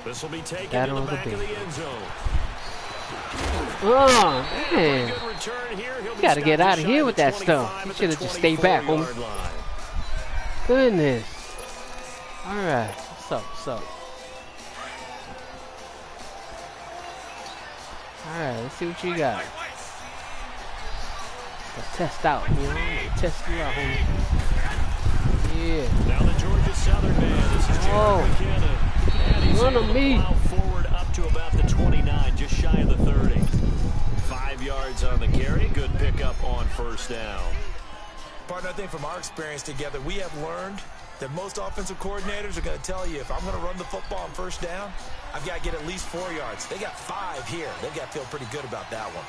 This will be taken Battle to of the the back of day. the end zone. Oh, man. Good return here. You gotta get out of here with that stuff. You should have just stayed back, homie. Goodness. Alright. What's up? What's up? Alright, let's see what you got. Let's test out, you know? Test you out, homie. Yeah. Now the Georgia Southern man. This is Jared McKinnon. And he's Run on me. Forward up to about the 29, just shy of the 30. 5 yards on the carry. Good pickup on first down. Partner, I think from our experience together, we have learned that most offensive coordinators are going to tell you, if I'm going to run the football on first down, I've got to get at least 4 yards. They got 5 here. They've got to feel pretty good about that one.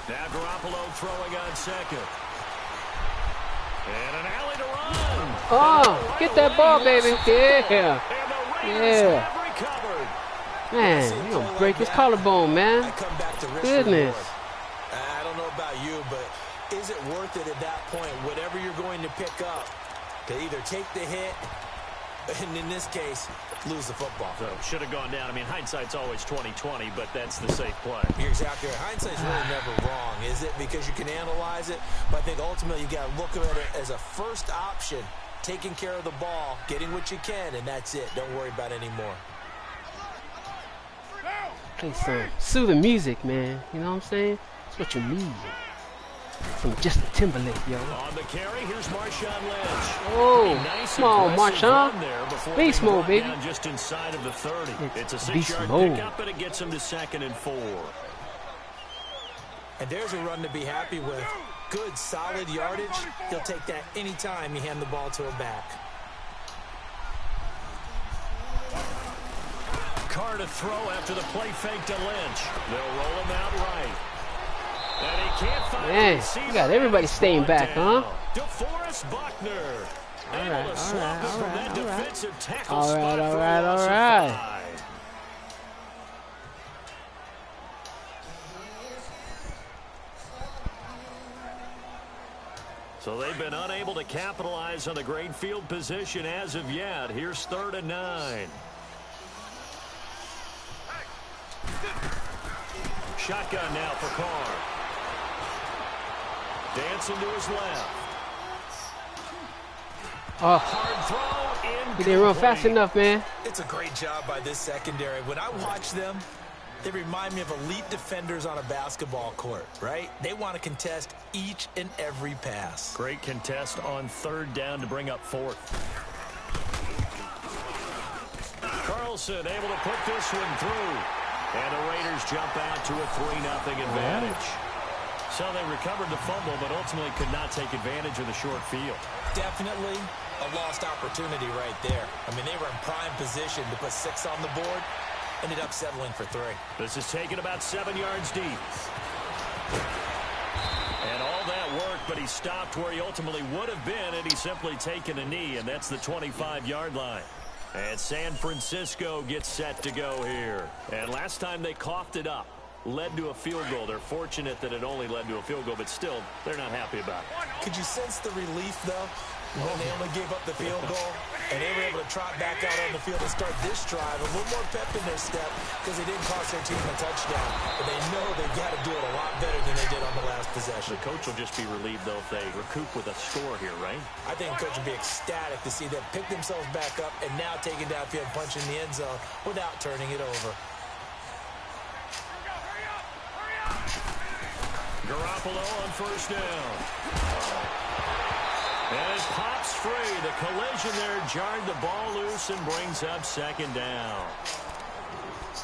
Now Garoppolo throwing on second. And an alley to run. Oh, get that ball, baby. Yeah. Yeah. Man, you're going to break his collarbone, man. Goodness. I don't know about you, but is it worth it at that point, whatever you're going to pick up, to either take the hit, and in this case, lose the football? So should have gone down. I mean, hindsight's always 20/20, but that's the safe play. You're exactly right. Hindsight's really never wrong, is it? Because you can analyze it, but I think ultimately you got to look at it as a first option, taking care of the ball, getting what you can, and that's it. Don't worry about any more. Play some soothing music, man. You know what I'm saying? That's what you need. Some Justin Timberlake, yo. On the carry, here's Marshawn Lynch. Oh, nice come on, Marshawn. Beast mode, baby. Just inside of the 30. It's a 6-yard pickup, and it gets him to 2nd and 4. And there's a run to be happy with. Good, solid yardage. He'll take that anytime you hand the ball to a back. Carr to throw after the play fake to Lynch. They'll roll him out right. And he can't find man, you got everybody staying back, huh? DeForest Buckner. All right. So they've been unable to capitalize on the great field position as of yet. Here's 3rd and 9. Shotgun now for Carr. Dancing to his left. Oh, Hard throw. he didn't run fast enough, man. It's a great job by this secondary. When I watch them, they remind me of elite defenders on a basketball court, right? They want to contest each and every pass. Great contest on 3rd down to bring up 4th. Carlson able to put this one through. And the Raiders jump out to a 3-0 advantage. So they recovered the fumble, but ultimately could not take advantage of the short field. Definitely a lost opportunity right there. I mean, they were in prime position to put 6 on the board. Ended up settling for 3. This is taken about 7 yards deep. And all that work, but he stopped where he ultimately would have been had he simply taken a knee, and that's the 25-yard line. And San Francisco gets set to go here. And last time they coughed it up, led to a field goal. They're fortunate that it only led to a field goal, but still, they're not happy about it. Could you sense the relief, though, when they only gave up the field goal? And they were able to trot back out on the field and start this drive. A little more pep in their step because they didn't cost their team a touchdown. But they know they've got to do it a lot better than they did on the last possession. The coach will just be relieved, though, if they recoup with a score here, right? I think the coach will be ecstatic to see them pick themselves back up and now take it downfield, punching the end zone without turning it over. Garoppolo on first down. And it pops free. The collision there jarred the ball loose and brings up 2nd down.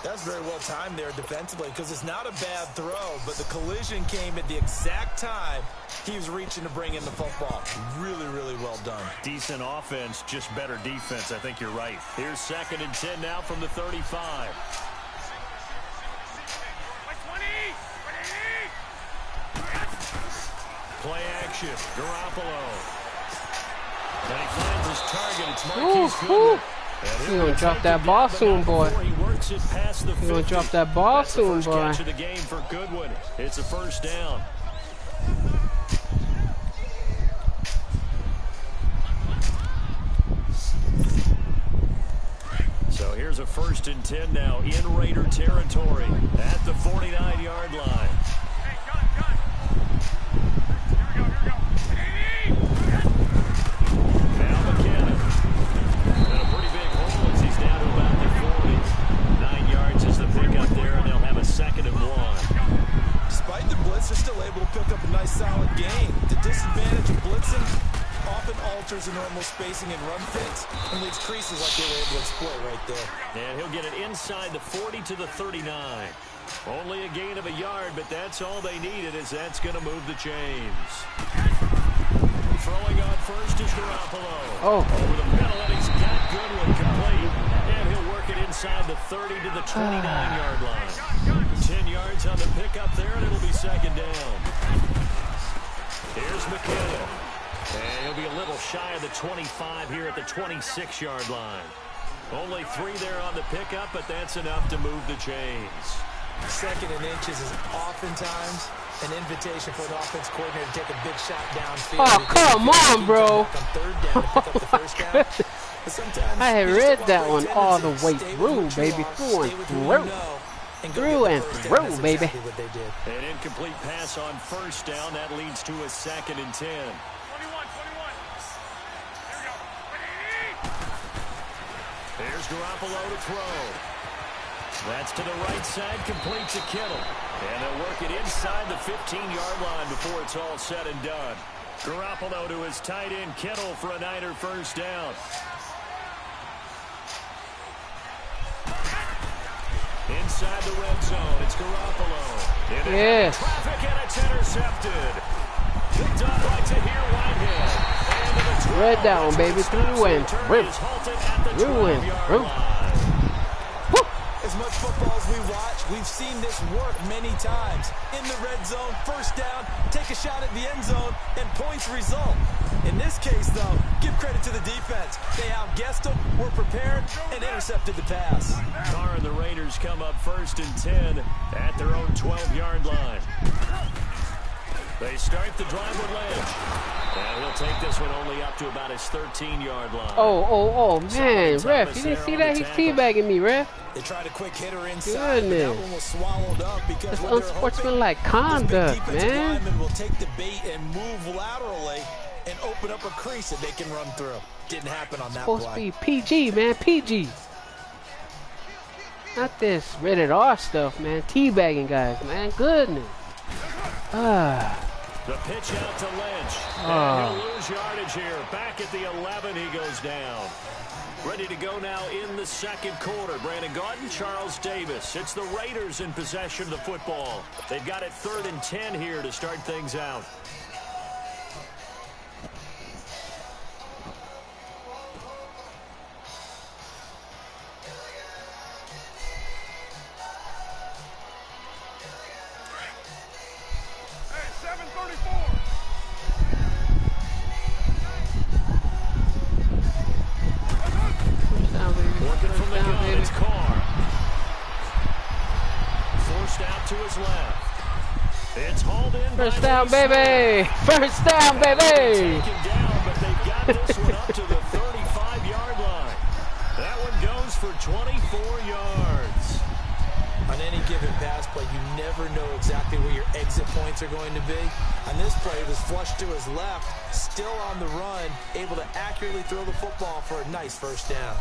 That's very well timed there defensively because it's not a bad throw, but the collision came at the exact time he was reaching to bring in the football. Really, really well done. Decent offense, just better defense. I think you're right. Here's 2nd and 10 now from the 35. Play action. Garoppolo. And he finds his target. It's Marquise Goodwin. He's going to drop that ball soon, boy. He's going to drop that ball soon, boy. Catch of the game for Goodwin. It's a 1st down. a 1st and 10 now in Raider territory at the 49-yard line. Now McKinnon. And a pretty big hole as he's down to about the 40. 9 yards is the pickup there, and they'll have a 2nd and 1. Despite the blitz, they're still able to pick up a nice solid gain. The disadvantage of blitzing often alters the normal spacing and run fits and leaves creases like they were able to exploit right there. And he'll get it inside the 40 to the 39. Only a gain of a yard, but that's all they needed, as that's going to move the chains. Throwing on first is Garoppolo. Oh. Over the middle, and he's got Goodwin complete. And he'll work it inside the 30 to the 29-yard line. 10 yards on the pickup there, and it'll be 2nd down. Here's McKinnon. And he'll be a little shy of the 25 here at the 26-yard line. Only 3 there on the pickup, but that's enough to move the chains. 2nd and inches is oftentimes an invitation for an offense coordinator to take a big shot downfield. Oh, come on, bro. I had read that one all the way through, baby. Through and through. Through and through, baby. An incomplete pass on 1st down. That leads to a 2nd and 10. There's Garoppolo to throw. That's to the right side, complete to Kittle. And they'll work it inside the 15-yard line before it's all said and done. Garoppolo to his tight end, Kittle, for a Niner 1st down. Inside the red zone, it's Garoppolo. Yes. Traffic, and it's intercepted. Picked up right to here, Whitehead. Read that one, baby. Through and through. Through and through. As much football as we watch, we've seen this work many times. In the red zone, 1st down, take a shot at the end zone, and points result. In this case, though, give credit to the defense. They outguessed them, were prepared, and intercepted the pass. Carr and the Raiders come up 1st and 10 at their own 12-yard line. They start the drive with Lynch. And he'll take this one only up to about his 13-yard line. Oh, man. Ref, you didn't see that? He's teabagging me, ref. They tried a quick hitter inside. Goodness. That one was swallowed up because That's unsportsmanlike conduct, man. Lineman will take the bait and move laterally and open up a crease that they can run through. Didn't happen on that play. Supposed to be PG, man. PG. Not this rated R stuff, man. Teabagging guys, man. Goodness. The pitch out to Lynch. And he'll lose yardage here. Back at the 11, he goes down. Ready to go now in the 2nd quarter. Brandon Gaudin, Charles Davis. It's the Raiders in possession of the football. They've got it 3rd and 10 here to start things out. First down, baby! First down, baby! Taken down, but they've got this one up to the 35-yard line. That one goes for 24 yards. On any given pass play, you never know exactly where your exit points are going to be. On this play, it was flushed to his left, still on the run, able to accurately throw the football for a nice 1st down.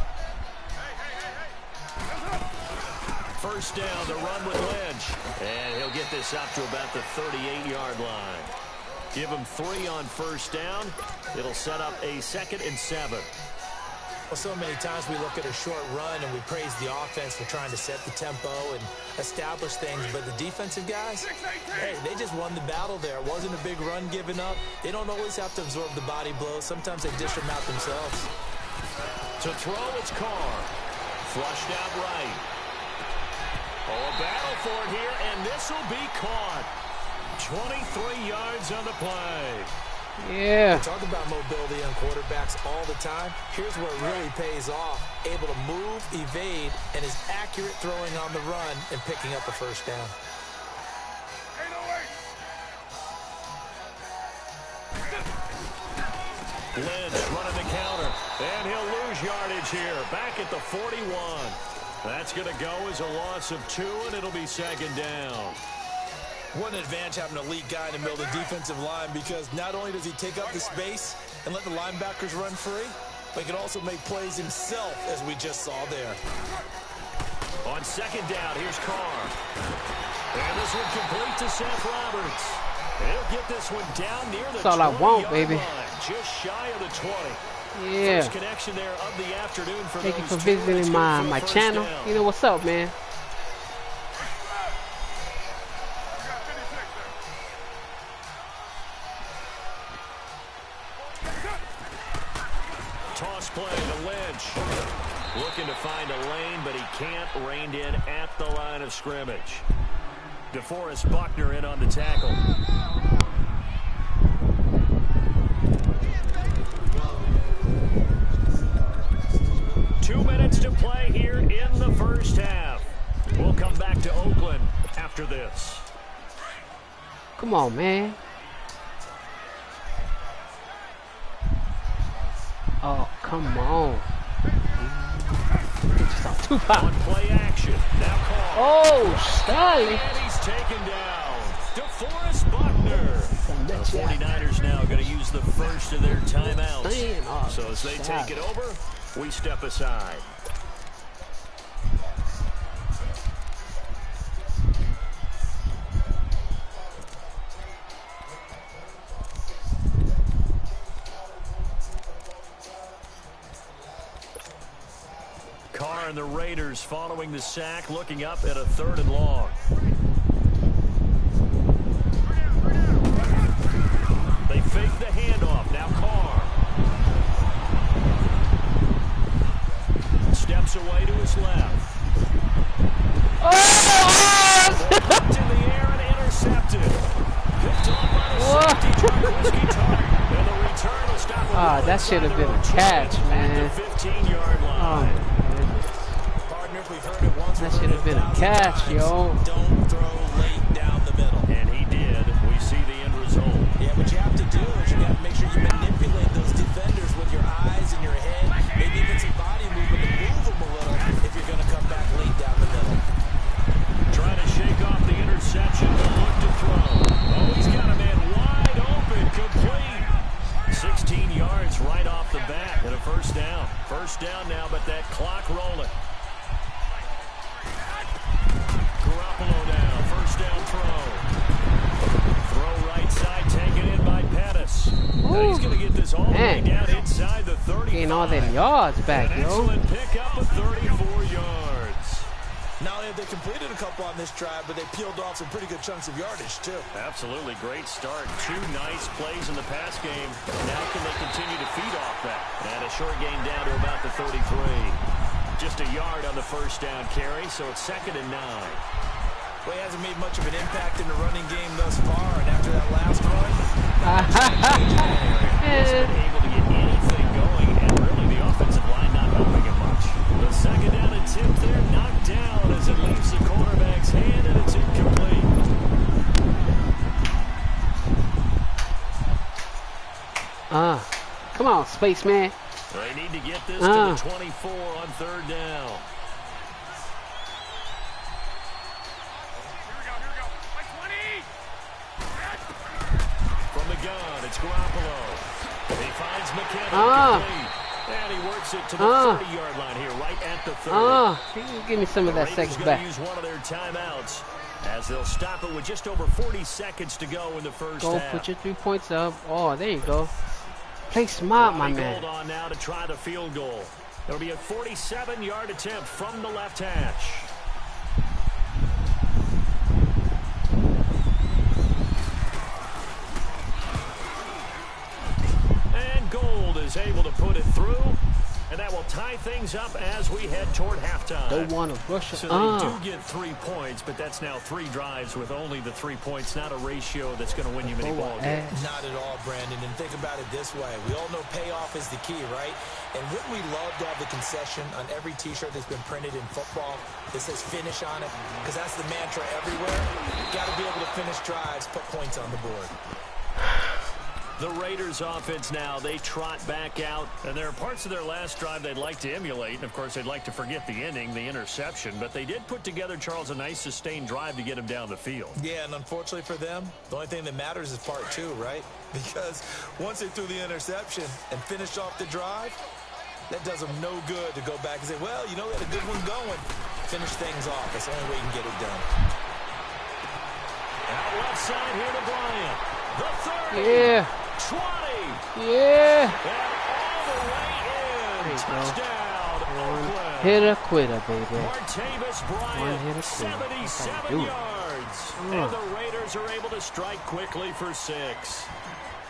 1st down, the run with Lynch. And he'll get this up to about the 38-yard line. Give him 3 on 1st down. It'll set up a 2nd and 7. Well, so many times we look at a short run and we praise the offense for trying to set the tempo and establish things. But the defensive guys, hey, they just won the battle there. It wasn't a big run given up. They don't always have to absorb the body blows. Sometimes they dish them out themselves. To throw, it's Carr. Flushed out right. Oh, a battle for it here, and this will be caught. 23 yards on the play. Yeah. We talk about mobility on quarterbacks all the time. Here's where it really pays off. Able to move, evade, and is accurate throwing on the run and picking up a 1st down. Lynch running the counter, and he'll lose yardage here. Back at the 41. That's going to go as a loss of 2, and it'll be second down. What an advantage having an elite guy in the middle of the defensive line, because not only does he take up the space and let the linebackers run free, but he can also make plays himself, as we just saw there. On second down, here's Carr. And this one complete to Seth Roberts. He'll get this one down near the 20-yard line. That's all I want, baby. Just shy of the 20. Yeah. First connection there of the afternoon for Thank you for visiting my channel. Down. You know what's up, man. Toss play to Lynch. Looking to find a lane, but he can't. Reined in at the line of scrimmage. DeForest Buckner in on the tackle. Two minutes to play here in the first half. We'll come back to Oakland after this. Come on, man. Oh, come on. Just too hot. On play action. Now call. Oh, Stanley. And he's taken down. DeForest Buckner. The 49ers now going to use the first of their timeouts. So as they take it over, we step aside. Carr and the Raiders following the sack, looking up at a 3rd and long. They fake the handoff. Now Carr. Steps away to his left. Oh! Hooked in the air and intercepted. Picked off by the safety. Trubisky target. And the return will stop. Ah, that should have been a catch, man. At the 15-yard line. We've heard it once. That should have been a catch, yo. Don't throw late down the middle. And he did. We see the end result. Yeah, what you have to do is you got to make sure you manipulate those defenders with your eyes and your head, maybe even some body movement to move them a little if you're going to come back late down the middle. Trying to shake off the interception, but look to throw. Oh, he's got a man wide open, complete. 16 yards right off the bat and a first down. First down now, but that clock rolling. Garoppolo down, first down throw. Throw right side, taken in by Pettis. Now he's going to get this all the way down inside the 35. Getting all them yards back, An yo. excellent pickup of 34 yards. Not only have they completed a couple on this drive, but they peeled off some pretty good chunks of yardage, too. Absolutely great start. 2 nice plays in the pass game. Now can they continue to feed off that? And a short gain down to about the 33. Just a yard on the first down carry, so it's 2nd and 9. Well, he hasn't made much of an impact in the running game thus far, and after that last run, he hasn't been able to get anything going, and really the offensive line not helping him much. The 2nd down attempt there knocked down as it leaves the quarterback's hand, and it's incomplete. Come on, spaceman. They need to get this to the 24 on 3rd down. From the gun, it's Garoppolo. He finds McKinnon. And he works it to the 30-yard line here, right at the 30. Give me some of that second back. Use one of their timeouts as they'll stop it with just over 40 seconds to go in the first half. Go put your 3 points up. Oh, there you go. Play smart, my man. Hold on now to try the field goal. It'll be a 47-yard attempt from the left hash. And Gold is able to put it through. And that will tie things up as we head toward halftime. Don't want to rush it. So they do get 3 points, but that's now 3 drives with only the 3 points. Not a ratio that's going to win you many ball games. Not at all, Brandon. And think about it this way. We all know payoff is the key, right? And wouldn't we love to have the concession on every T-shirt that's been printed in football that says finish on it? Because that's the mantra everywhere. Got to be able to finish drives, put points on the board. The Raiders offense now, they trot back out. And there are parts of their last drive they'd like to emulate. And, of course, they'd like to forget the inning, the interception. But they did put together, Charles, a nice sustained drive to get him down the field. Yeah, and unfortunately for them, the only thing that matters is part two, right? Because once they threw the interception and finished off the drive, that does them no good to go back and say, well, you know, we had a good one going. Finish things off. That's the only way you can get it done. Out left side here to Bryant. The 30. Yeah. 20. Yeah. And all the way in. Touchdown, Oakland. Hitter quitter, baby. Martavis Bryant, 77 yards. And the Raiders are able to strike quickly for 6.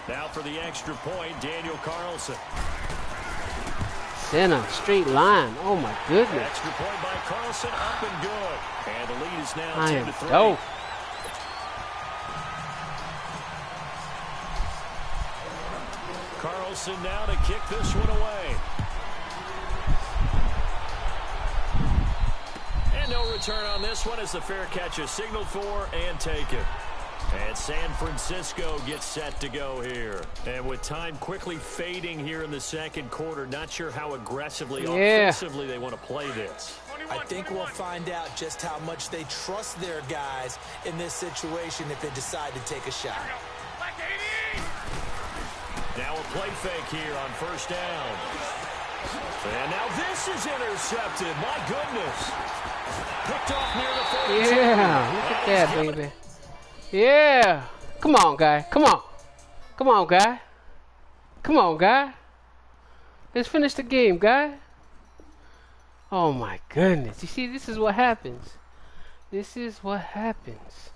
Now for the extra point, Daniel Carlson. Center, straight line. Oh, my goodness. Extra point by Carlson, up and good. And the lead is now 10-3. Dope. Carlson now to kick this one away. And no return on this one as the fair catch is signaled for and taken. And San Francisco gets set to go here. And with time quickly fading here in the second quarter, not sure how aggressively, offensively they want to play this. I think we'll find out just how much they trust their guys in this situation if they decide to take a shot. Now a play fake here on first down. And now this is intercepted. My goodness. Picked off near the 42. Yeah, look at that, baby. Yeah. Come on, guy. Come on. Come on, guy. Come on, guy. Let's finish the game, guy. Oh, my goodness. You see, this is what happens. This is what happens.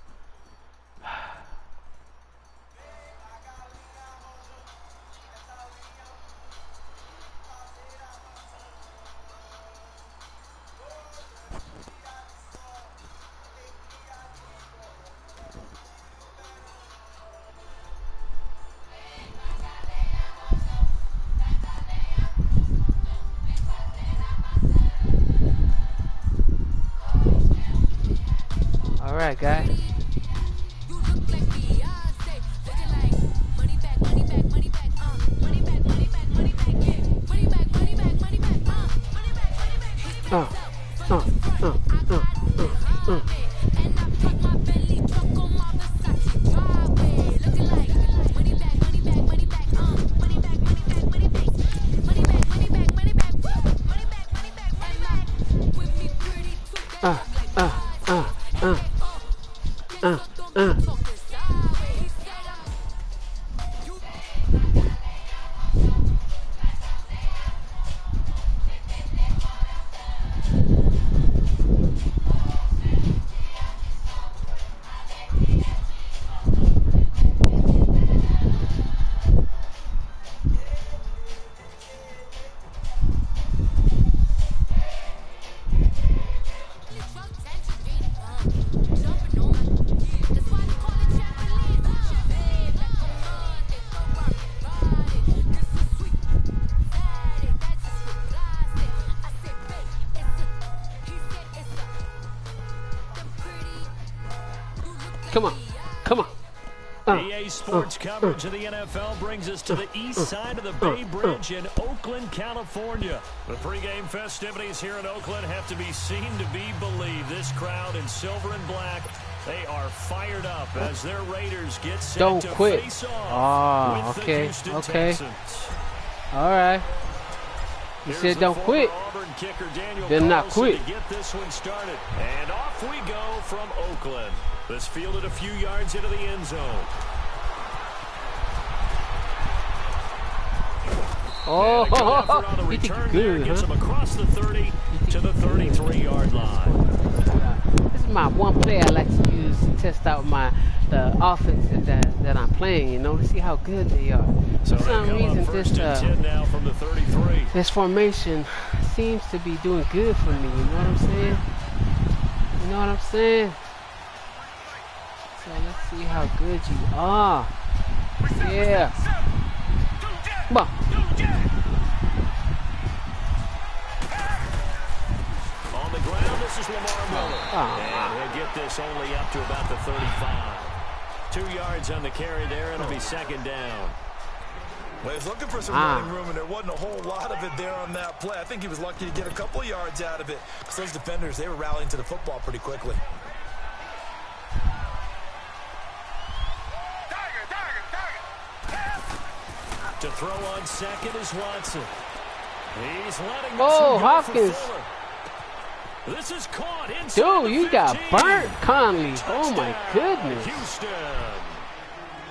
All right, guy. Come on. Come on. EA Sports coverage of the NFL brings us to the east side of the Bay Bridge in Oakland, California. The pregame festivities here in Oakland have to be seen to be believed. This crowd in silver and black, they are fired up as their Raiders get set to face off with the Houston Texans. All right. You said don't quit. Then not quit. To get this one started. And off we go from Oakland. This fielded a few yards into the end zone. Oh, he think good, gets him across the 30 to the 33-yard line. This is my one play I like to use to test out the offense that I'm playing, you know, to see how good they are. So for some reason, now from the 33. This formation seems to be doing good for me. You know what I'm saying? You know what I'm saying? So let's see how good you are. Yeah. Come on. On the ground, this is Lamar Miller. And he'll get this only up to about the 35. 2 yards on the carry there, and it'll be second down. Well, he's looking for some running room, and there wasn't a whole lot of it there on that play. I think he was lucky to get a couple of yards out of it, because those defenders, they were rallying to the football pretty quickly. To throw on second is Watson. He's letting Hopkins. This is caught inside. Dude, you got burnt, Conley. Oh my goodness. Houston.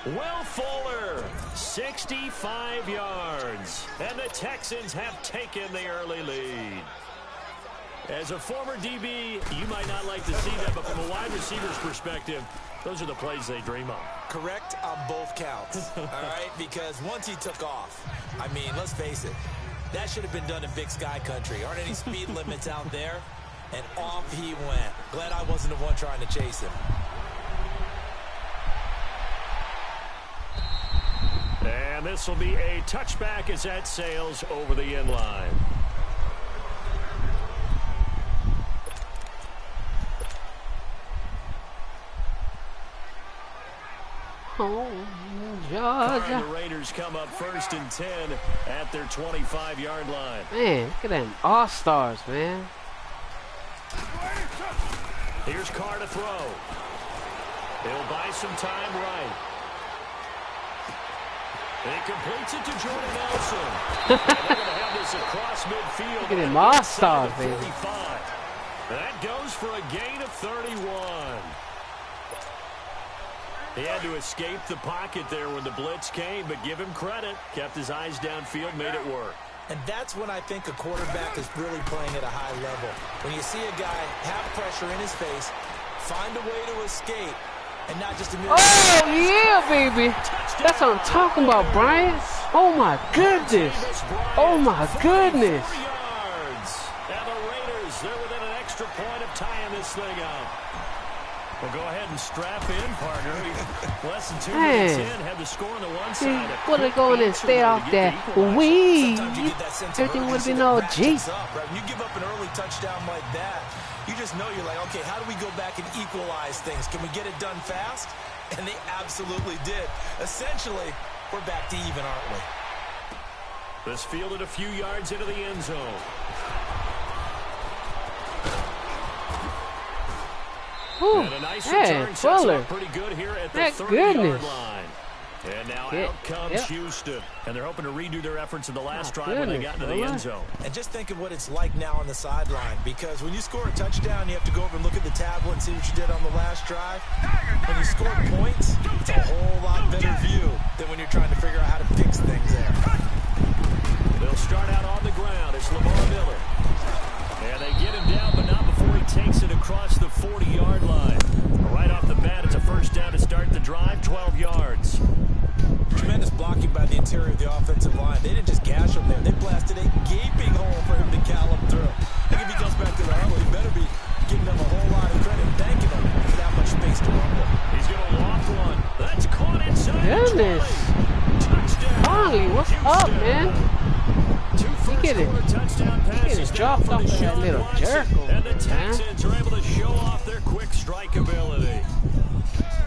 Will Fuller, 65 yards. And the Texans have taken the early lead. As a former DB, you might not like to see that, but from a wide receiver's perspective, those are the plays they dream of. Correct on both counts, all right? Because once he took off, I mean, let's face it, that should have been done in Big Sky country. Aren't any speed limits out there? And off he went. Glad I wasn't the one trying to chase him. And this will be a touchback as that sails over the end line. Oh, Georgia. The Raiders come up 1st and 10 at their 25-yard line. Man, look at them all-stars, man. Here's Carr to throw. He'll buy some time right. And he completes it to Jordan Nelson. And they're going to have this across midfield. Look at them all-stars, baby. That goes for a gain of 31. He had to escape the pocket there when the blitz came, but give him credit. Kept his eyes downfield, made it work. And that's when I think a quarterback is really playing at a high level. When you see a guy have pressure in his face, find a way to escape, and not just immediately. Oh, yeah, baby. That's what I'm talking about, Brian. Oh, my goodness. Oh, my goodness. And the Raiders, they're within an extra point of tying this thing up. Well, go ahead and strap in, partner. Less than 2 minutes in, have the score on the one side. What are they going and stay off that weed? Everything would have been all G. When you give up an early touchdown like that, you just know you're like, okay, how do we go back and equalize things? Can we get it done fast? And they absolutely did. Essentially, we're back to even, aren't we? This fielded a few yards into the end zone. And a nice return sets up pretty good here at the 30-yard line. And now out comes Houston. And they're hoping to redo their efforts in the last drive when they got into the end zone. And just think of what it's like now on the sideline. Because when you score a touchdown, you have to go over and look at the tablet and see what you did on the last drive. When you score points, it's a whole lot better view than when you're trying to figure out how to fix things there. They'll start out on the ground. It's Lamar Miller. And they get him down, but not before he takes it across the 40-yard line. Right off the bat, it's a first down to start the drive, 12 yards. Tremendous blocking by the interior of the offensive line. They didn't just gash him there. They blasted a gaping hole for him to gallop through. I think if he comes back to the huddle, he better be giving them a whole lot of credit and thanking them for that much space to rumble. He's going to loft one. That's caught inside. Goodness. Touchdown. Conley, what's up, man? He getting dropped off of that little jerk over and the there, Texans are able to show off their quick strike ability.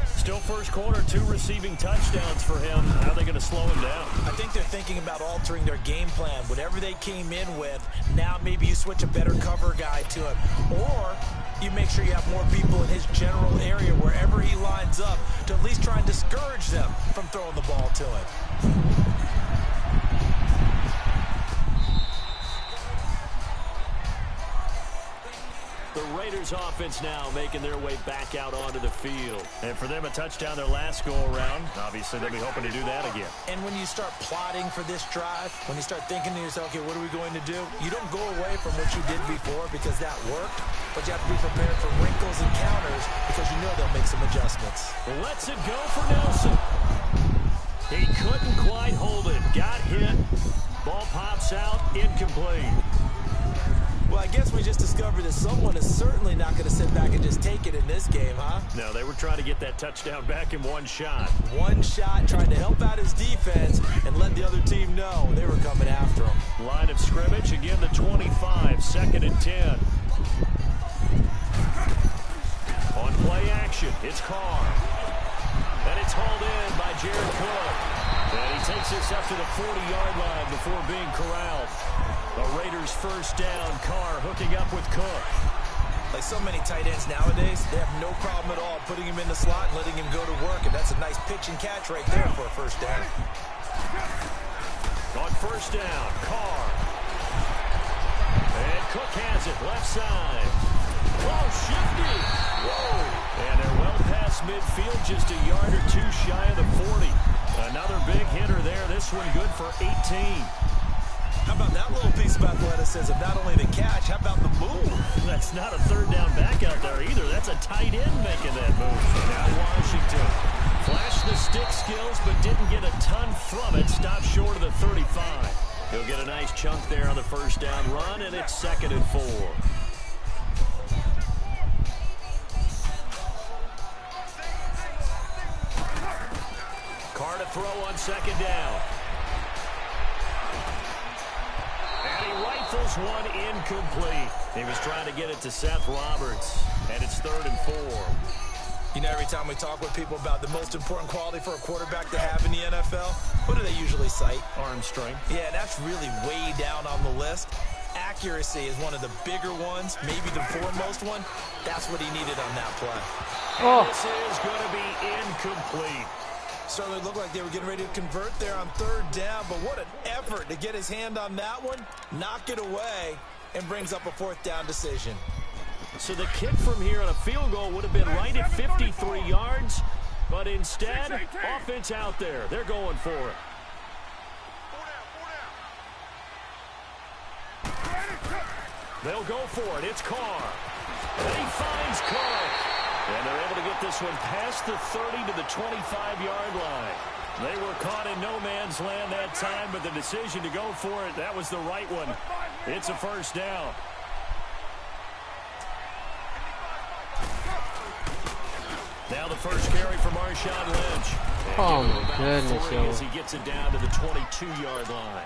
Still first quarter, 2 receiving touchdowns for him. How are they going to slow him down? I think they're thinking about altering their game plan. Whatever they came in with, now maybe you switch a better cover guy to him. Or you make sure you have more people in his general area wherever he lines up to at least try and discourage them from throwing the ball to him. The Raiders offense now making their way back out onto the field. And for them, a touchdown their last go-around. Obviously, they'll be hoping to do that again. And when you start plotting for this drive, when you start thinking to yourself, okay, what are we going to do? You don't go away from what you did before because that worked, but you have to be prepared for wrinkles and counters because you know they'll make some adjustments. Let's it go for Nelson. He couldn't quite hold it. Got hit. Ball pops out. Incomplete. Well, I guess we just discovered that someone is certainly not going to sit back and just take it in this game, huh? No, they were trying to get that touchdown back in one shot. One shot, trying to help out his defense and let the other team know they were coming after him. Line of scrimmage, again the 25, 2nd and 10. On play action, it's Carr. And it's hauled in by Jared Cook. And he takes this up to the 40-yard line before being corralled. The Raiders first down. Carr hooking up with Cook. Like so many tight ends nowadays, they have no problem at all putting him in the slot and letting him go to work. And that's a nice pitch and catch right there for a first down. On first down, Carr. And Cook has it, left side. Oh, shifty. Whoa. And they're well past midfield, just a yard or two shy of the 40. Another big hitter there. This one good for 18. How about that little piece of athleticism? Not only the catch, how about the move? That's not a third down back out there either. That's a tight end making that move. Now Washington flashed the stick skills, but didn't get a ton from it. Stopped short of the 35. He'll get a nice chunk there on the first down run, and it's 2nd and 4. Carr to throw on 2nd down. And he rifles one incomplete. He was trying to get it to Seth Roberts, and it's 3rd and 4. You know, every time we talk with people about the most important quality for a quarterback to have in the NFL, what do they usually cite? Arm strength. Yeah, that's really way down on the list. Accuracy is one of the bigger ones, maybe the foremost one. That's what he needed on that play. Oh. And this is going to be incomplete. Certainly looked like they were getting ready to convert there on 3rd down, but what an effort to get his hand on that one, knock it away, and brings up a 4th down decision. So the kick from here on a field goal would have been right at 53 yards, but instead, offense out there. They're going for it. They'll go for it. It's Carr. And he finds Cook. And they're able to get this one past the 30 to the 25-yard line. They were caught in no man's land that time, but the decision to go for it, that was the right one. It's a first down. Now the first carry for Marshawn Lynch. Oh, my goodness, yo. As he gets it down to the 22-yard line.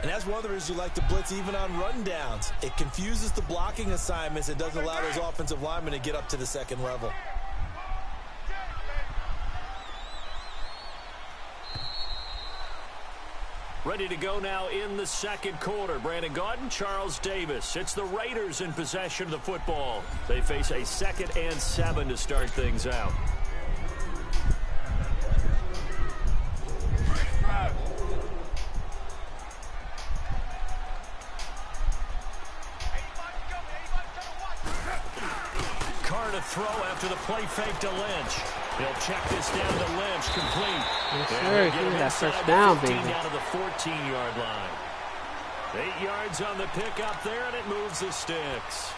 And that's one of the reasons you like to blitz even on rundowns. It confuses the blocking assignments. It doesn't allow those offensive linemen to get up to the 2nd level. Ready to go now in the 2nd quarter. Brandon Gaudin, Charles Davis. It's the Raiders in possession of the football. They face a 2nd and 7 to start things out. Carr to throw after the play fake to Lynch. He'll check this down to Lynch, complete. Yes, sir. Give me that first down, baby. Down to the 14-yard line. 8 yards on the pickup there, and it moves the sticks.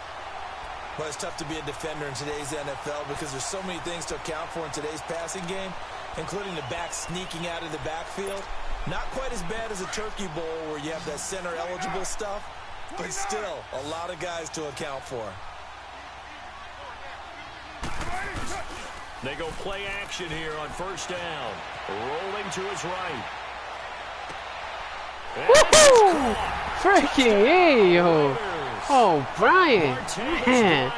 Well, it's tough to be a defender in today's NFL because there's so many things to account for in today's passing game, including the back sneaking out of the backfield. Not quite as bad as a turkey bowl where you have that center-eligible stuff, but still a lot of guys to account for. They go play action here on first down. Rolling to his right. Woohoo! Freaking A, yo. Oh, Brian. Man.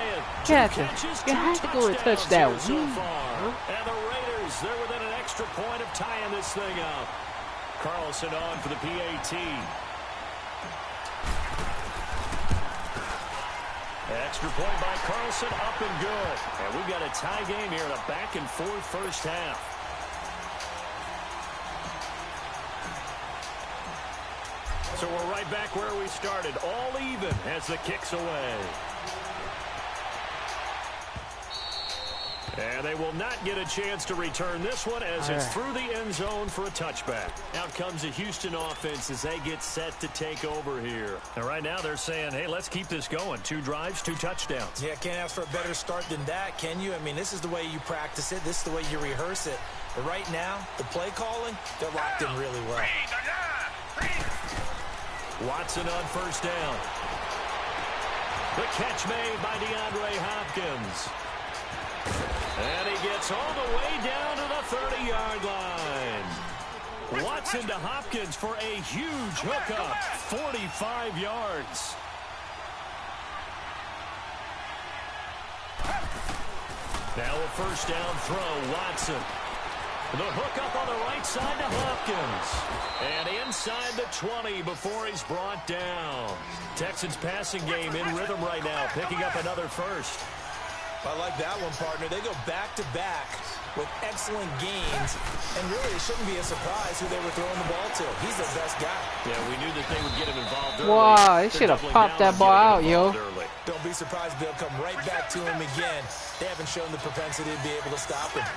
You had to go and touch that one. And the Raiders, they're within an extra point of tying this thing up. Carlson on for the PAT. Extra point by Carlson, up and good. And we've got a tie game here in a back-and-forth first half. So we're right back where we started, all even as the kick's away. And they will not get a chance to return this one as it's through the end zone for a touchback. Out comes the Houston offense as they get set to take over here. And right now they're saying, hey, let's keep this going. 2 drives, 2 touchdowns. Yeah, can't ask for a better start than that, can you? I mean, this is the way you practice it. This is the way you rehearse it. But right now, the play calling, they're locked in really well. Watson on first down. The catch made by DeAndre Hopkins. And he gets all the way down to the 30-yard line. Watson to Hopkins for a huge hookup, 45 yards. Now a first down throw, Watson. The hook up on the right side to Hopkins. And inside the 20 before he's brought down. Texans passing game in rhythm right now, picking up another first. I like that one, partner. They go back-to-back with excellent gains, and really it shouldn't be a surprise who they were throwing the ball to. He's their best guy. Yeah, we knew that they would get him involved early. Wow, they should have popped that ball out, yo. Don't be surprised they'll come right back to him again. They haven't shown the propensity to be able to stop him.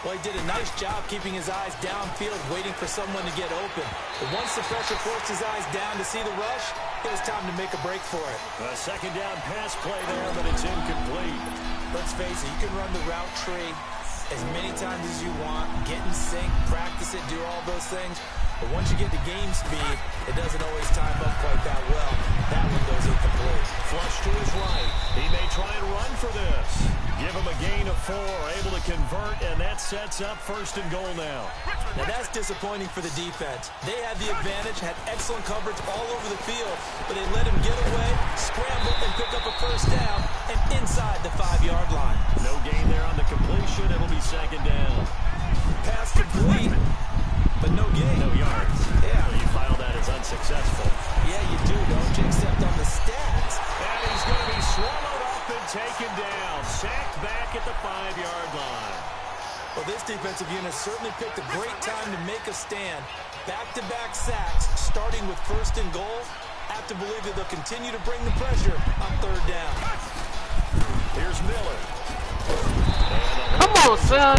Well, he did a nice job keeping his eyes downfield, waiting for someone to get open. But once the pressure forced his eyes down to see the rush, it was time to make a break for it. A second down pass play there, but it's incomplete. Let's face it, you can run the route tree as many times as you want, get in sync, practice it, do all those things. But once you get to game speed, it doesn't always time up quite that well. That one goes incomplete. Flush to his right. He may try and run for this. Give him a gain of 4, able to convert, and that sets up 1st and goal now. Now that's disappointing for the defense. They had the advantage, had excellent coverage all over the field, but they let him get away, scramble, and pick up a 1st down, and inside the 5-yard line. No gain there on the completion. It'll be 2nd down. Pass complete, but no gain. No yards. Yeah. So you file that as unsuccessful. Yeah, you do, don't you, except on the stats. And he's going to be swallowed up and taken down. Sacked back at the 5-yard line. Well, this defensive unit certainly picked a great time to make a stand. Back-to-back sacks, starting with 1st and goal. Have to believe that they'll continue to bring the pressure on 3rd down. Here's Miller. Come on, son.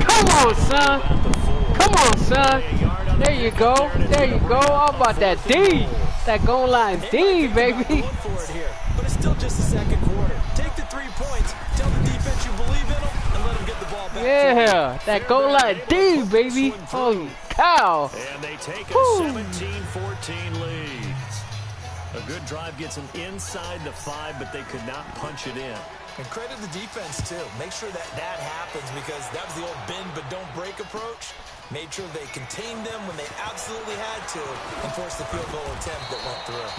Come on, son. Come on, son. There you go. There you go. How about that D? That goal line D, baby. For it here, but it's still just the 2nd quarter. Take the 3 points, tell the defense you believe in them, and let them get the ball back. Yeah, that goal line D, baby. Holy cow. And they take a 17-14 lead. A good drive gets them inside the 5, but they could not punch it in. And credit the defense, too. Make sure that that happens, because that was the old bend but don't break approach. Made sure they contained them when they absolutely had to and forced the field goal attempt that went through.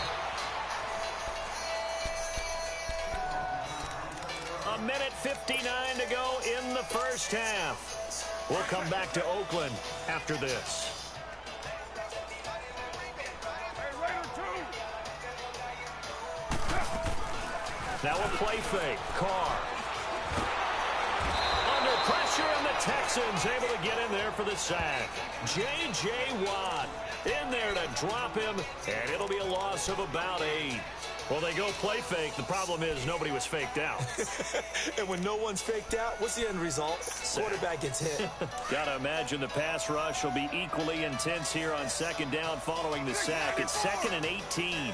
A minute 59 to go in the 1st half. We'll come back to Oakland after this. Now a play fake. Carr. Under pressure, and the Texans able to get in there for the sack. J.J. Watt in there to drop him, and it'll be a loss of about 8. Well, they go play fake. The problem is nobody was faked out. And when no one's faked out, what's the end result? Quarterback gets hit. Gotta imagine the pass rush will be equally intense here on 2nd down following the sack. It's 2nd and 18.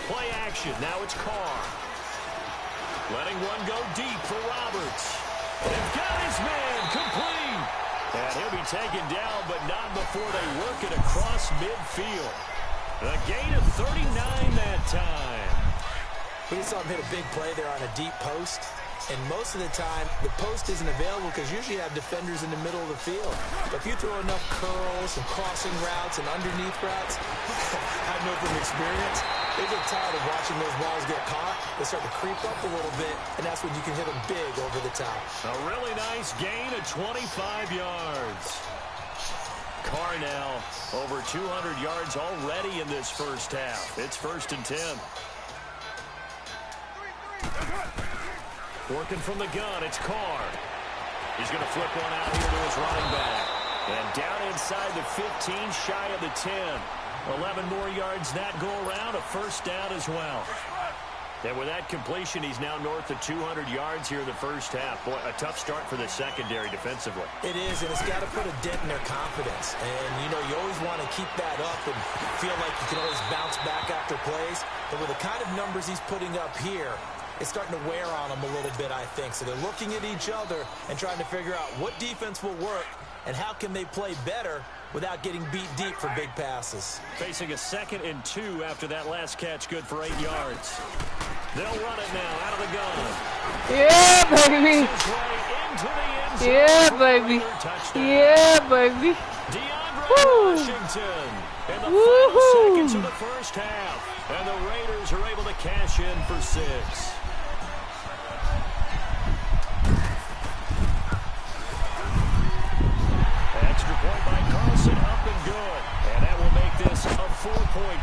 Play action. Now it's Carr. Letting one go deep for Roberts. They've got his man complete. And he'll be taken down, but not before they work it across midfield. A gain of 39 that time. We saw him hit a big play there on a deep post. And most of the time, the post isn't available because usually you have defenders in the middle of the field. But if you throw enough curls and crossing routes and underneath routes, I know from experience, they get tired of watching those balls get caught. They start to creep up a little bit, and that's when you can hit them big over the top. A really nice gain of 25 yards. Carr now over 200 yards already in this 1st half. It's 1st and 10. Working from the gun, it's Carr. He's going to flip one out here to his running back. And down inside the 15, shy of the 10. 11 more yards that go around, a 1st down as well. And with that completion, he's now north of 200 yards here in the 1st half. Boy, a tough start for the secondary defensively. It is, and it's got to put a dent in their confidence. And, you know, you always want to keep that up and feel like you can always bounce back after plays. But with the kind of numbers he's putting up here, it's starting to wear on them a little bit, I think. So they're looking at each other and trying to figure out what defense will work and how can they play better without getting beat deep for big passes. Facing a 2nd and 2 after that last catch, good for 8 yards. They'll run it now out of the gun. Yeah, baby. Yeah, baby. Yeah, baby. DeAndre Washington in the final seconds of the 1st half. And the Raiders are able to cash in for 6.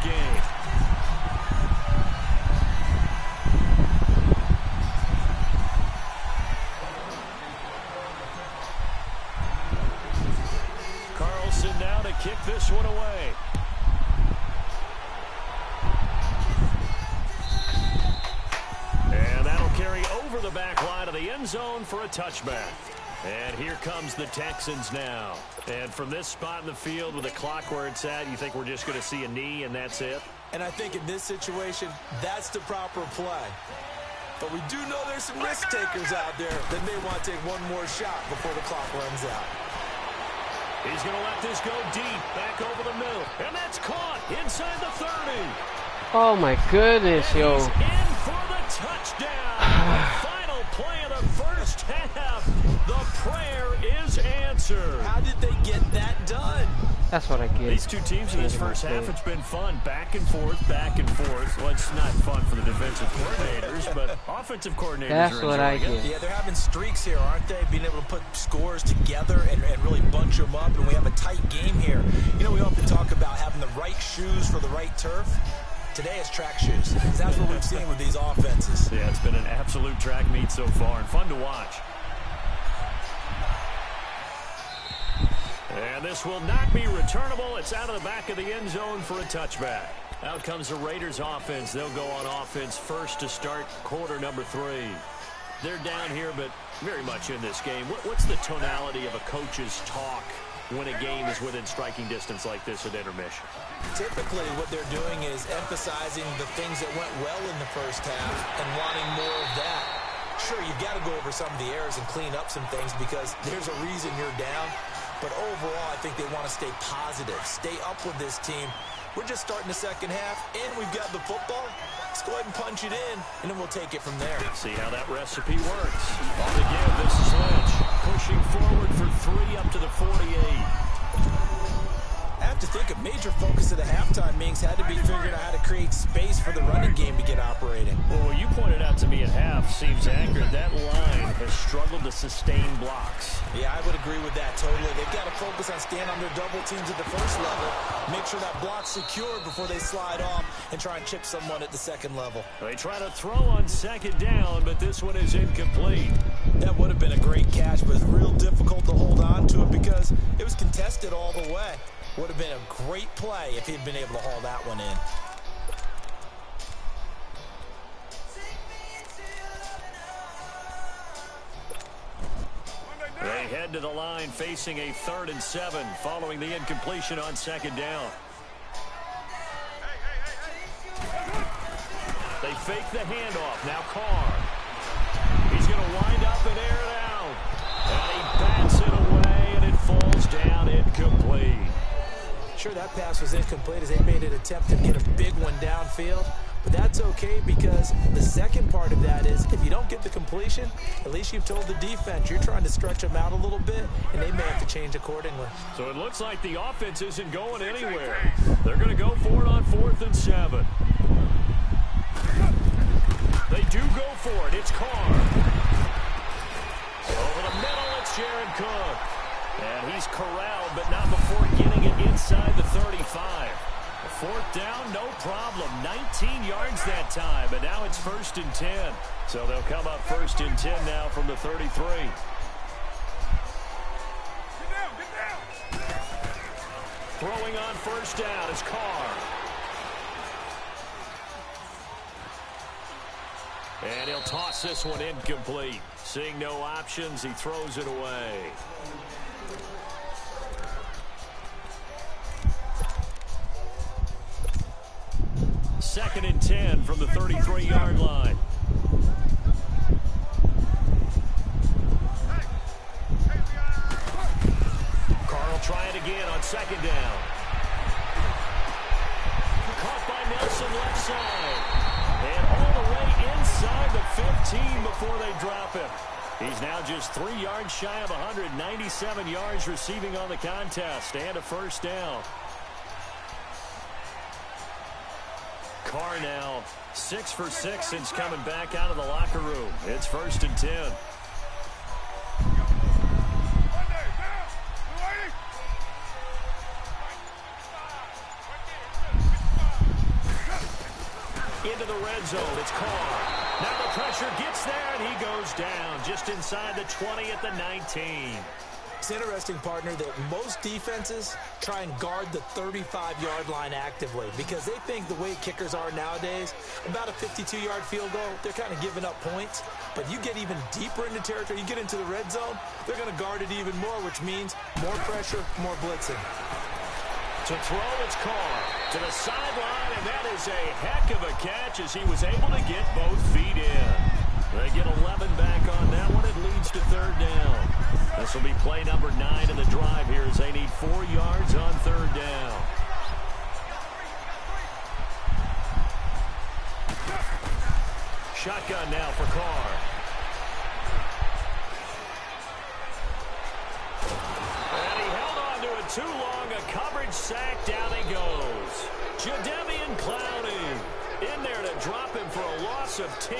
game. Carlson now to kick this one away. And that'll carry over the back line of the end zone for a touchback. And here comes the Texans now. And from this spot in the field with the clock where it's at, you think we're just going to see a knee and that's it? And I think in this situation, that's the proper play. But we do know there's some risk takers out there that may want to take one more shot before the clock runs out. He's going to let this go deep, back over the middle. And that's caught inside the 30. Oh, my goodness, yo. He's in for the touchdown. The final play of the first half. The prayer is answered. How did they get that done? That's what I get. These two teams in this first half, it's been fun. Back and forth, back and forth. Well, it's not fun for the defensive coordinators, but offensive coordinators That's are what I enjoying get. it. Yeah, they're having streaks here, aren't they? Being able to put scores together and really bunch them up, and we have a tight game here. You know, we often talk about having the right shoes for the right turf. Today it's track shoes. That's what we've seen with these offenses. Yeah, it's been an absolute track meet so far and fun to watch. And this will not be returnable. It's out of the back of the end zone for a touchback. Out comes the Raiders offense. They'll go on offense first to start quarter number 3. They're down here, but very much in this game. What's the tonality of a coach's talk when a game is within striking distance like this at intermission? Typically what they're doing is emphasizing the things that went well in the first half and wanting more of that. Sure, you've got to go over some of the errors and clean up some things because there's a reason you're down. But overall, I think they want to stay positive, stay up with this team. We're just starting the second half, and we've got the football. Let's go ahead and punch it in, and then we'll take it from there. See how that recipe works. On the give, this is Lynch. Pushing forward for 3 up to the 48. I have to think a major focus of the halftime meetings had to be figuring out how to create space for the running game to get operating. Well, you pointed out to me at half seems accurate. That line has struggled to sustain blocks. Yeah, I would agree with that totally. They've got to focus on staying on their double teams at the first level, make sure that block's secured before they slide off and try and chip someone at the second level. They try to throw on second down, but this one is incomplete. That would have been a great catch, but it's real difficult to hold on to it because it was contested all the way. Would have been a great play if he'd been able to haul that one in. They head to the line facing a 3rd and 7 following the incompletion on second down. They fake the handoff. Now Carr. He's going to wind up and air it out. And he bats it away, and it falls down incomplete. Sure, that pass was incomplete as they made an attempt to get a big one downfield. But that's okay because the second part of that is if you don't get the completion, at least you've told the defense you're trying to stretch them out a little bit, and they may have to change accordingly. So it looks like the offense isn't going anywhere. They're going to go for it on 4th and 7. They do go for it. It's Carr. Over the middle, it's Jared Cook. And he's corralled, but not before getting it inside the 35. 4th down, no problem. 19 yards that time, but now it's 1st and 10. So they'll come up 1st and 10 now from the 33. Throwing on 1st down is Carr. And he'll toss this one incomplete. Seeing no options, he throws it away. Second and 10 from the 33-yard line. Carr will try it again on second down. Caught by Nelson left side. And all the way inside the 15 before they drop him. He's now just 3 yards shy of 197 yards receiving on the contest and a 1st down. Carr now 6 for 6 since coming back out of the locker room. It's 1st and 10. into the red zone. It's Carr. Now the pressure gets there, and he goes down just inside the 20 at the 19. It's interesting, partner, that most defenses try and guard the 35-yard line actively because they think the way kickers are nowadays, about a 52-yard field goal, they're kind of giving up points. But you get even deeper into territory, you get into the red zone, they're going to guard it even more, which means more pressure, more blitzing. To throw, it's Carr to the sideline, and that is a heck of a catch as he was able to get both feet in. They get 11 back on that one. It leads to third down. This will be play number 9 of the drive here as they need 4 yards on third down. Shotgun now for Carr. And he held on to it too long. A coverage sack. Down he goes. Jadeveon Clowney in there to drop him for a loss of 10.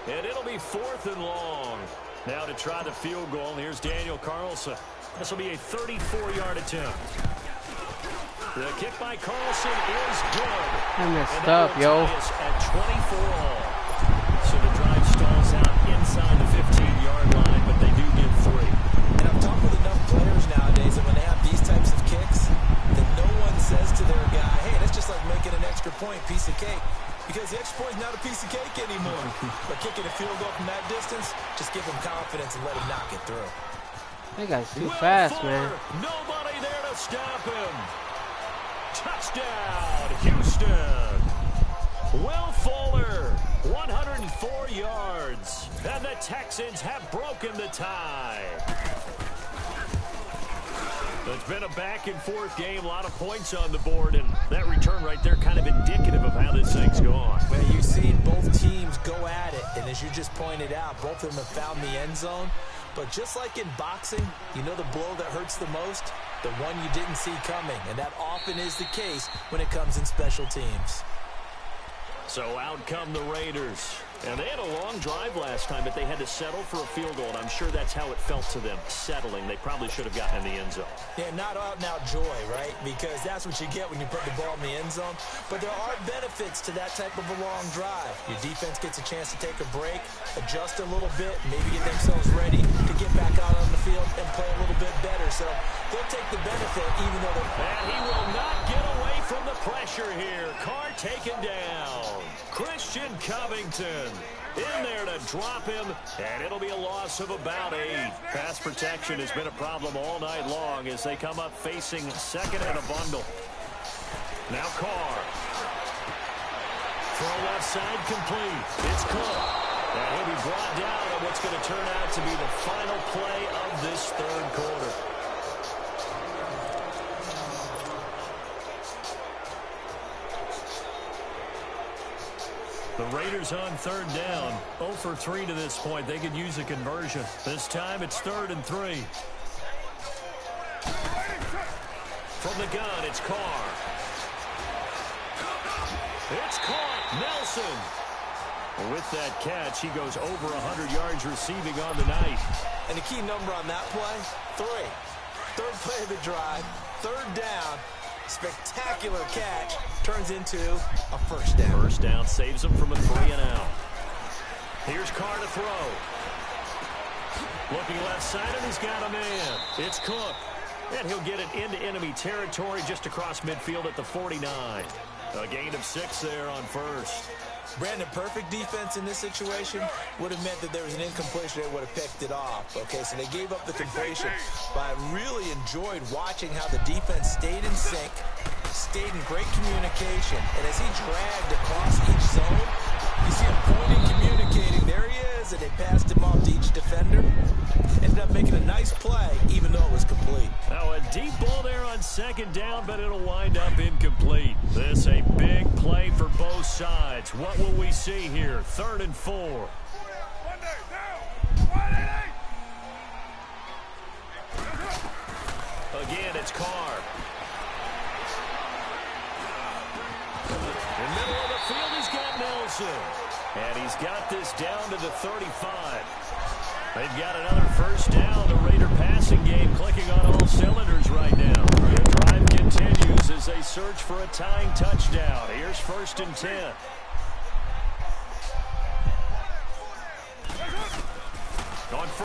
And it'll be 4th and long. Now to try the field goal, here's Daniel Carlson. This will be a 34-yard attempt. The kick by Carlson is good. I messed up, yo. At 24 all. So the drive stalls out inside the 15-yard line, but they do get 3. And I've talked with enough players nowadays that when they have these types of kicks, that no one says to their guy, hey, that's just like making an extra point, piece of cake. Because the extra point is not a piece of cake anymore. But kicking a field goal from that distance, just give him confidence and let him knock it through. That guy's too fast, Fuller, man. Nobody there to stop him. Touchdown, Houston. Will Fuller, 104 yards. And the Texans have broken the tie. It's been a back-and-forth game, a lot of points on the board, and that return right there kind of indicative of how this thing's gone. Well, you've seen both teams go at it, and as you just pointed out, both of them have found the end zone. But just like in boxing, you know the blow that hurts the most? The one you didn't see coming, and that often is the case when it comes in special teams. So out come the Raiders. And they had a long drive last time, but they had to settle for a field goal, and I'm sure that's how it felt to them, settling. They probably should have gotten in the end zone. Yeah, not out-and-out joy, right? Because that's what you get when you put the ball in the end zone. But there are benefits to that type of a long drive. Your defense gets a chance to take a break, adjust a little bit, maybe get themselves ready to get back out on the field and play a little bit better. So they'll take the benefit even though they're... And he will not get away from the pressure here. Carr taken down. Christian Covington in there to drop him, and it'll be a loss of about 8. Pass protection has been a problem all night long as they come up facing second and a bundle. Now Carr. Throw left side complete. It's Cook. And he'll be brought down on what's going to turn out to be the final play of this third quarter. The Raiders on third down. 0 for 3 to this point. They could use a conversion. This time it's 3rd and 3. From the gun, it's Carr. It's caught. Nelson. With that catch, he goes over 100 yards receiving on the night. And the key number on that play, 3. Third play of the drive, 3rd down. Spectacular catch turns into a first down. First down saves him from a 3-and-out. Here's Carr to throw. Looking left side, and he's got a man. It's Cook. And he'll get it into enemy territory just across midfield at the 49. A gain of 6 there on first. Brandon, perfect defense in this situation would have meant that there was an incompletion. They would have picked it off. Okay, so they gave up the completion. But I really enjoyed watching how the defense stayed in sync, stayed in great communication. And as he dragged across each zone, you see him pointing, communicating. There he is, and they passed him off to each defender. Ended up making a nice play, even though it was complete. Now a deep ball there on second down, but it'll wind up incomplete. This a big play for both sides. What will we see here? 3rd and 4. Again, it's Carr. In the middle of the field, he's got Nelson. And he's got this down to the 35. They've got another first down. The Raider passing game clicking on all cylinders right now. The drive continues as they search for a tying touchdown. Here's 1st and 10.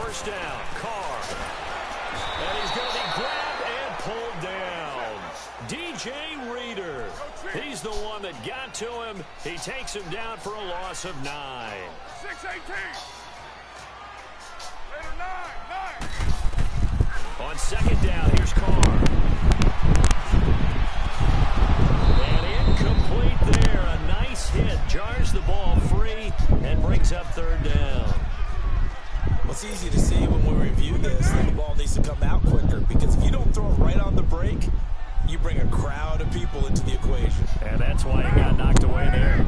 first down. Carr. And he's going to be grabbed and pulled down. DJ Reader. He's the one that got to him. He takes him down for a loss of 9. 6-18. Later 9. On second down, here's Carr. And incomplete there. A nice hit. Jars the ball free and brings up third down. Well, it's easy to see when we review this that the ball needs to come out quicker, because if you don't throw it right on the break, you bring a crowd of people into the equation. And that's why he got knocked away there.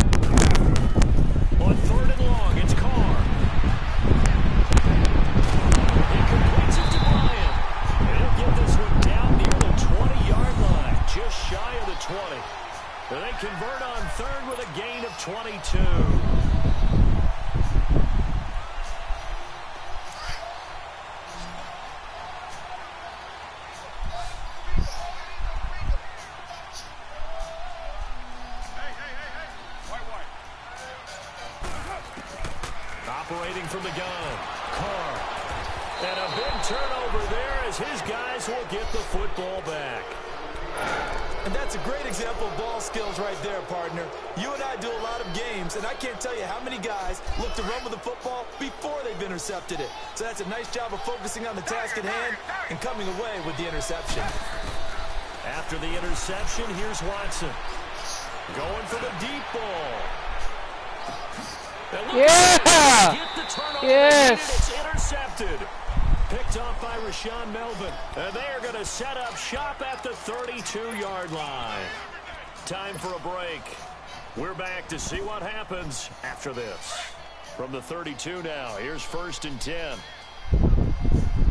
On third and long, it's Carr. He completes it to Bryant. And he'll get this one down near the 20-yard line, just shy of the 20. And they convert on third with a gain of 22. Operating from the gun, Carr. And a big turnover there as his guys will get the football back. And that's a great example of ball skills right there, partner. You and I do a lot of games, and I can't tell you how many guys look to run with the football before they've intercepted it. So that's a nice job of focusing on the task at hand and coming away with the interception. After the interception, here's Watson. Going for the deep ball. Yeah! Yes! It's intercepted. Picked off by Rashaan Melvin. And they are going to set up shop at the 32-yard line. Time for a break. We're back to see what happens after this. From the 32 now, here's 1st and 10.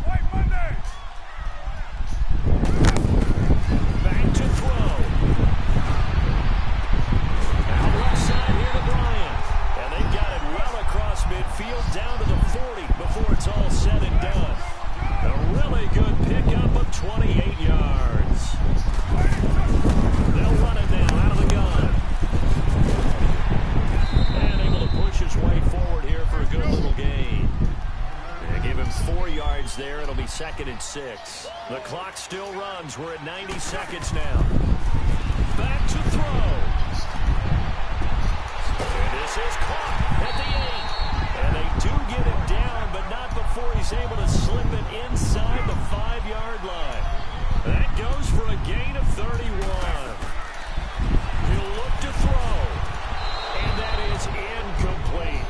White Monday. Back to throw. Out left side here to Bryant. And they've got it well across midfield down to the 40 before it's all said and done. A really good pickup of 28 yards. They'll run it now out of the gun. And able to push his way forward here for a good little gain. They give him 4 yards there. It'll be 2nd and 6. The clock still runs. We're at 90 seconds now. Back to throw. And this is caught at the 8. And they do get him down, but not before he's able to slip it inside the 5-yard line. That goes for a gain of 31. He'll look to throw. And that is incomplete.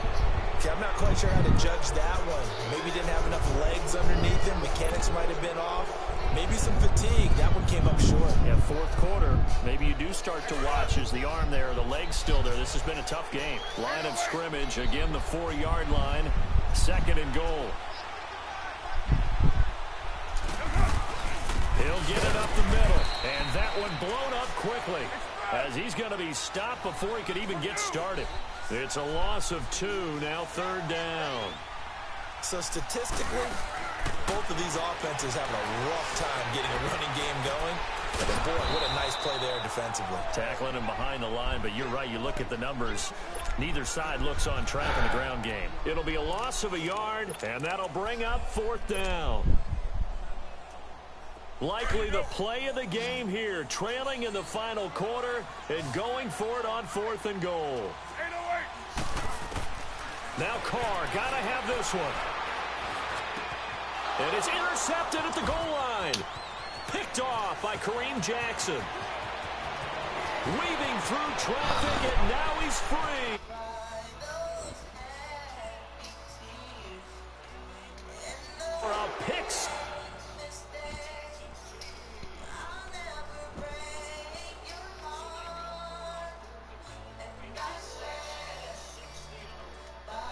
See, I'm not quite sure how to judge that one. Maybe didn't have enough legs underneath him. Mechanics might have been off. Maybe some fatigue. That one came up short. Yeah, 4th quarter. Maybe you do start to watch as the arm there, the leg's still there. This has been a tough game. Line of scrimmage, again the 4-yard line. 2nd and goal. He'll get it up the middle. And that one blown up quickly as he's going to be stopped before he could even get started. It's a loss of 2, now 3rd down. So statistically, both of these offenses having a rough time getting a running game going. But boy, what a nice play there defensively. Tackling him behind the line, but you're right. You look at the numbers. Neither side looks on track in the ground game. It'll be a loss of a yard, and that'll bring up 4th down. Likely the play of the game here, trailing in the final quarter and going for it on 4th and goal. 808. Now Carr, gotta have this one. And it's intercepted at the goal line. Picked off by Kareem Jackson. Weaving through traffic, and now he's free.